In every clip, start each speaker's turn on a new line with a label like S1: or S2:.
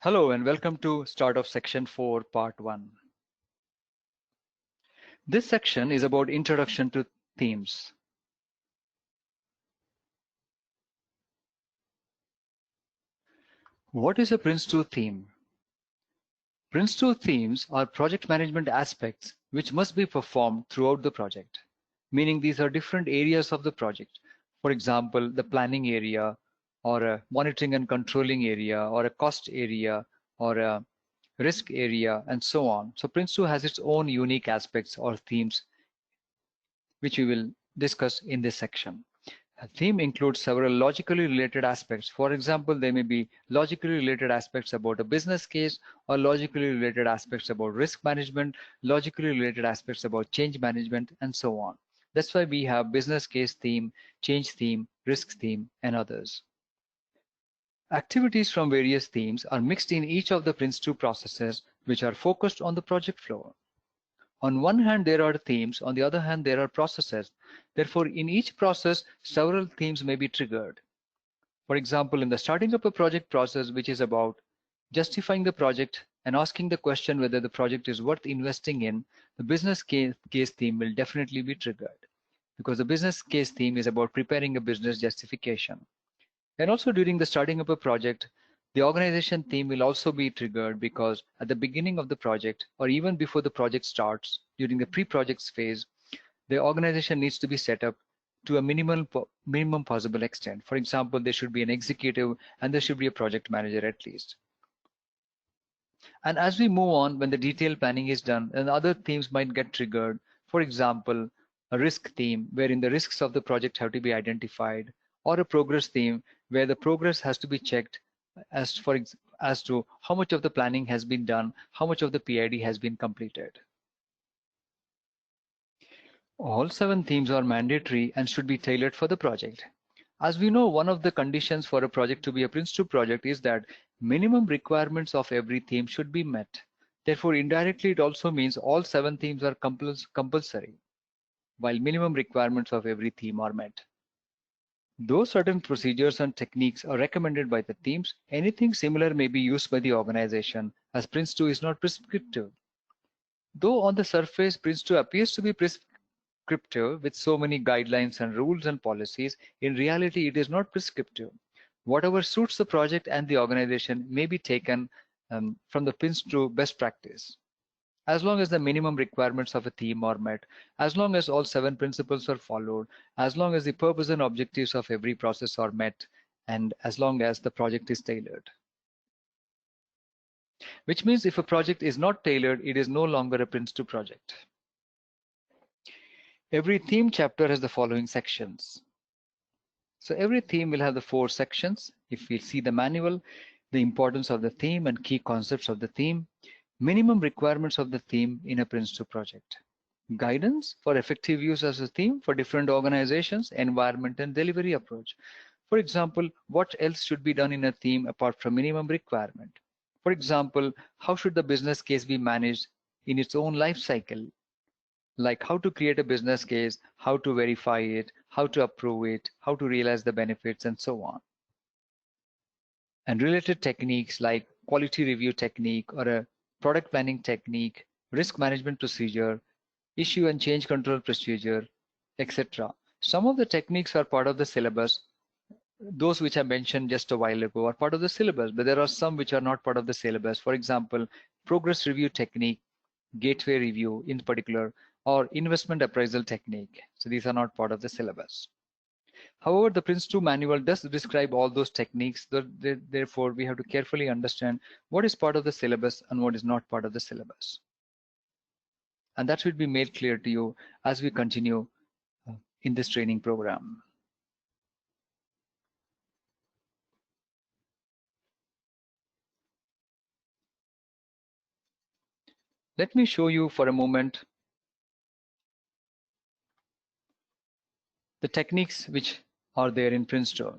S1: Hello and welcome to start of section 4, part 1. This section is about introduction to themes. What is a PRINCE2 theme? PRINCE2 themes are project management aspects which must be performed throughout the project, meaning these are different areas of the project. For example, the planning area, or a monitoring and controlling area, or a cost area, or a risk area, and so on. So PRINCE2 has its own unique aspects or themes which we will discuss in this section. A theme includes several logically related aspects. For example, there may be logically related aspects about a business case, or logically related aspects about risk management, logically related aspects about change management, and so on. That's why we have business case theme, change theme, risk theme, and others. Activities from various themes are mixed in each of the PRINCE2 processes, which are focused on the project flow. On one hand, there are themes. On the other hand, there are processes. Therefore, in each process, several themes may be triggered. For example, in the starting up a project process, which is about justifying the project and asking the question whether the project is worth investing in, the business case theme will definitely be triggered, because the business case theme is about preparing a business justification. And also during the starting up a project, the organization theme will also be triggered, because at the beginning of the project, or even before the project starts, during the pre-project phase, the organization needs to be set up to a minimum possible extent. For example, there should be an executive and there should be a project manager at least. And as we move on, when the detailed planning is done, and other themes might get triggered. For example, a risk theme wherein the risks of the project have to be identified, or a progress theme where the progress has to be checked as to how much of the planning has been done, how much of the PID has been completed. All 7 themes are mandatory and should be tailored for the project. As we know, one of the conditions for a project to be a PRINCE2 project is that minimum requirements of every theme should be met. Therefore, indirectly, it also means all 7 themes are compulsory, while minimum requirements of every theme are met. Though certain procedures and techniques are recommended by the themes, anything similar may be used by the organization, as PRINCE2 is not prescriptive. Though on the surface, PRINCE2 appears to be prescriptive with so many guidelines and rules and policies, in reality, it is not prescriptive. Whatever suits the project and the organization may be taken from the PRINCE2 best practice. As long as the minimum requirements of a theme are met, as long as all 7 principles are followed, as long as the purpose and objectives of every process are met, and as long as the project is tailored. Which means if a project is not tailored, it is no longer a PRINCE2 project. Every theme chapter has the following sections. So every theme will have the 4 sections. If we see the manual, the importance of the theme and key concepts of the theme, minimum requirements of the theme in a PRINCE2 project, guidance for effective use as a theme for different organizations, environment and delivery approach. For example, what else should be done in a theme apart from minimum requirement? For example, how should the business case be managed in its own life cycle? Like how to create a business case, how to verify it, how to approve it, how to realize the benefits, and so on. And related techniques like quality review technique or a product planning technique, risk management procedure, issue and change control procedure, etc. Some of the techniques are part of the syllabus. Those which I mentioned just a while ago are part of the syllabus, but there are some which are not part of the syllabus. For example, progress review technique, gateway review in particular, or investment appraisal technique. So these are not part of the syllabus. However, the PRINCE2 manual does describe all those techniques. Therefore, we have to carefully understand what is part of the syllabus and what is not part of the syllabus. And that should be made clear to you as we continue in this training program. Let me show you for a moment the techniques which are there in PRINCE2.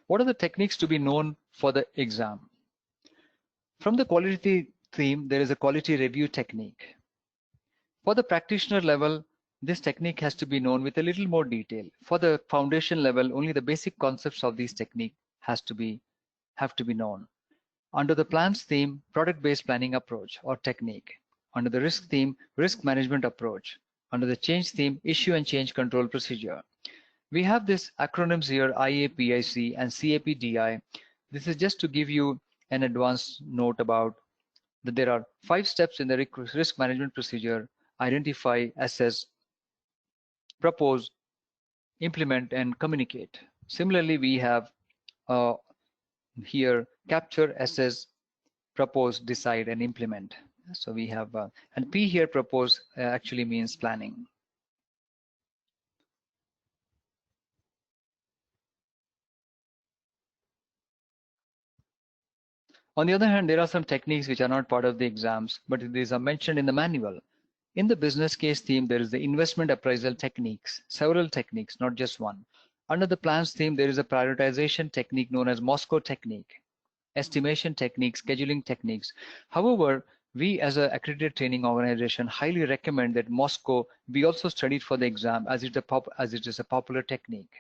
S1: What are the techniques to be known for the exam? From the quality theme, there is a quality review technique. For the practitioner level, this technique has to be known with a little more detail. For the foundation level, only the basic concepts of these techniques have to be known. Under the plans theme, product-based planning approach or technique. Under the risk theme, risk management approach. Under the change theme, issue and change control procedure. We have these acronyms here, IAPIC and CAPDI. This is just to give you an advanced note about that there are 5 steps in the risk management procedure: identify, assess, propose, implement, and communicate. Similarly, we have here capture, assess, propose, decide, and implement. So we have, and P here, propose, actually means planning. On the other hand, there are some techniques which are not part of the exams, but these are mentioned in the manual. In the business case theme, there is the investment appraisal techniques, several techniques, not just one. Under the plans theme, there is a prioritization technique known as Moscow technique, estimation techniques, scheduling techniques. However, we as an accredited training organization highly recommend that Moscow be also studied for the exam as it is a popular technique.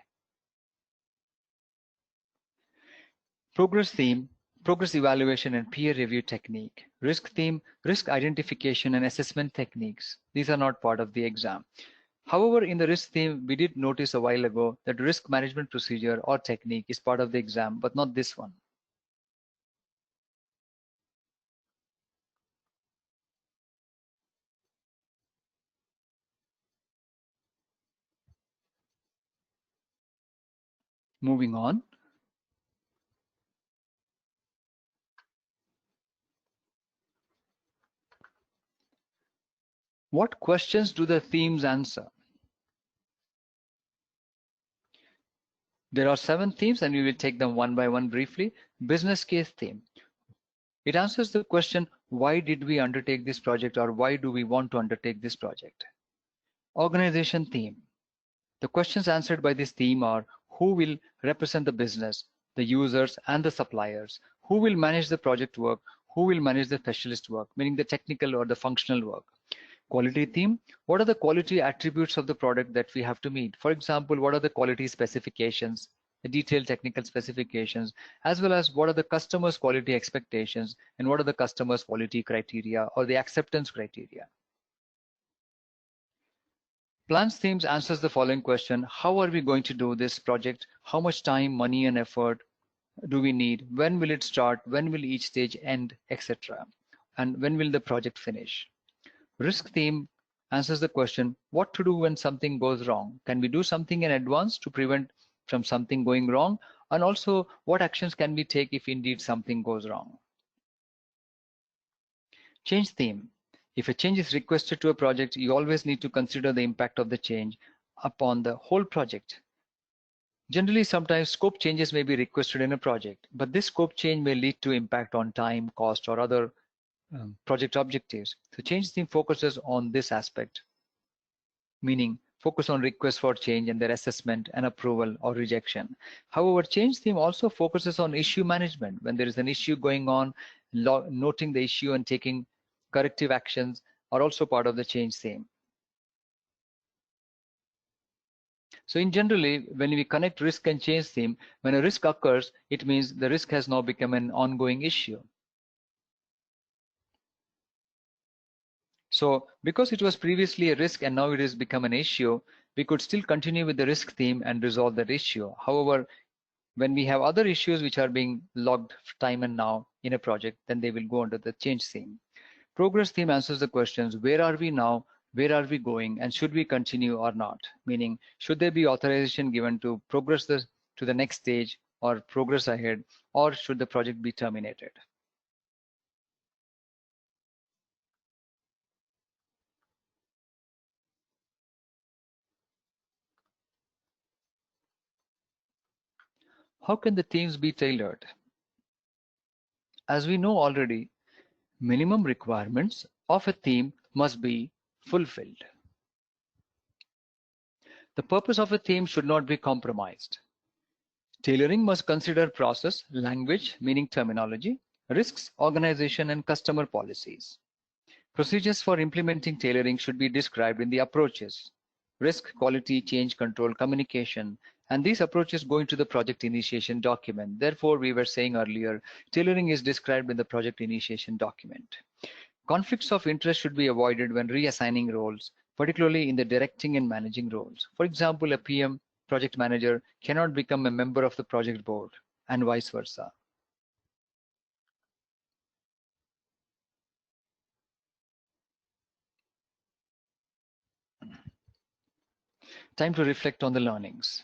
S1: Progress theme, progress evaluation and peer review technique. Risk theme, risk identification and assessment techniques. These are not part of the exam. However, in the risk theme, we did notice a while ago that risk management procedure or technique is part of the exam, but not this one. Moving on. What questions do the themes answer? There are 7 themes and we will take them one by one briefly. Business case theme. It answers the question, why did we undertake this project, or why do we want to undertake this project? Organization theme. The questions answered by this theme are, who will represent the business, the users and the suppliers? Who will manage the project work? Who will manage the specialist work, meaning the technical or the functional work? Quality theme, what are the quality attributes of the product that we have to meet? For example, what are the quality specifications, the detailed technical specifications, as well as what are the customer's quality expectations and what are the customer's quality criteria or the acceptance criteria? Plans themes answers the following question: how are we going to do this project? How much time, money, and effort do we need? When will it start? When will each stage end, etc.? And when will the project finish? Risk theme answers the question, what to do when something goes wrong? Can we do something in advance to prevent from something going wrong? And also, what actions can we take if indeed something goes wrong? Change theme. If a change is requested to a project, you always need to consider the impact of the change upon the whole project. Generally, sometimes scope changes may be requested in a project, but this scope change may lead to impact on time, cost, or other project objectives. So change theme focuses on this aspect, meaning focus on requests for change and their assessment and approval or rejection. However, change theme also focuses on issue management. When there is an issue going on, noting the issue and taking corrective actions are also part of the change theme. So in generally, when we connect risk and change theme, when a risk occurs, it means the risk has now become an ongoing issue. So because it was previously a risk and now it has become an issue, we could still continue with the risk theme and resolve that issue. However, when we have other issues which are being logged time and now in a project, then they will go under the change theme. Progress theme answers the questions, where are we now, where are we going, and should we continue or not? Meaning, should there be authorization given to progress to the next stage or progress ahead, or should the project be terminated? How can the themes be tailored? As we know already, minimum requirements of a theme must be fulfilled. The purpose of a theme should not be compromised. Tailoring must consider process, language, meaning terminology, risks, organization, and customer policies. Procedures for implementing tailoring should be described in the approaches: risk, quality, change control, communication, And this approach is going to the project initiation document. Therefore, we were saying earlier, tailoring is described in the project initiation document. Conflicts of interest should be avoided when reassigning roles, particularly in the directing and managing roles. For example, a PM, project manager, cannot become a member of the project board, and vice versa. Time to reflect on the learnings.